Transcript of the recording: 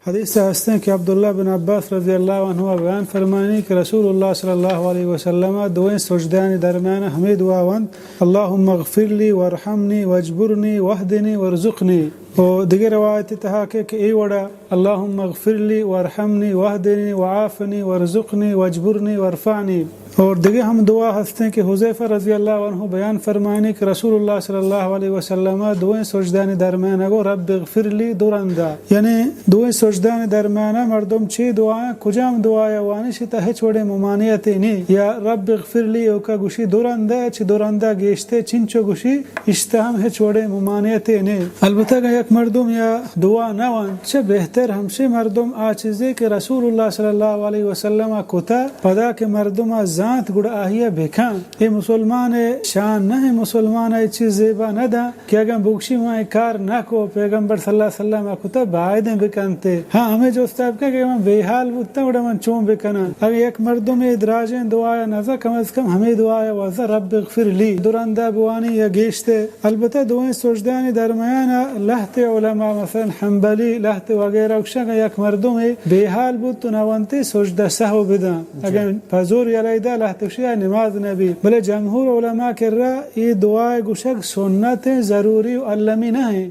حدیث سے ہستے ہیں کہ عبداللہ بن عباس رضی اللہ عنہ بیان فرمانی کہ رسول اللہ صلی اللہ علیہ وسلم دوئیں سجدان درمیان ہمیں دعا وند اللہم اغفر لی وارحمنی واجبرنی واہدنی وارزقنی. اور دیگر روایت تہا کہ ای وڑا اللہم اغفر لی وارحمنی واہدنی وعافنی وارزقنی واجبرنی وارفعنی. اور دیگر ہم دعا ہستے ہیں کہ حذیفہ رضی اللہ عنہ بیان فرمانی کہ رسول اللہ صلی اللہ علیہ وسلم دوئیں سجدان درمیان اگو رب اغفر لی دورندا، یعنی دوئیں سجدان درمیان مردم چی دعائیں کجام دعائیں وانشی تا ہچ وڑے ممانعتی نی یا رب اغفر لی اوکا گوشی دورندا چی دورندا گیشتے چنچو گوشی اشتہم ہچ وڑے ممانعتی نی. البتہ کہ یک مردم یا دعا نوان چه بہتر ہمشی مردم آ چیزے کہ رسول اللہ صلی اللہ علیہ وسلم کتا پدا کہ مردم ذات گڑا آہیا بکان اے مسلمان شان نہ مسلمان ای چیز زیبا نہ دا کہ اگر بکشی وہاں کار نہ کو پیغمبر صلی اللہ علیہ وسلم کتا باعدیں بکنتے. ہاں ہمیں جو استاب کہ من بے حال بودتا وڑا من چون بکنا اگر ایک مردم ادراجیں دعایا نظر کم از کم ہمیں دعایا وزا رب اغفر لی درندہ بوانی یا گیشتے. البتہ دعائیں سجدانی درمیانا لہت علماء مثلا حنبلی لہت وغیرہ اکشا کہ یک مردم بے حال بود تو نوانتے سجدہ سہو بدا اگر پزور یلیدہ لہتشیہ نماز نبی بلے جمہور علماء کر رہا یہ دعائے گوشک سنت ضروری و علمی نہ ہیں.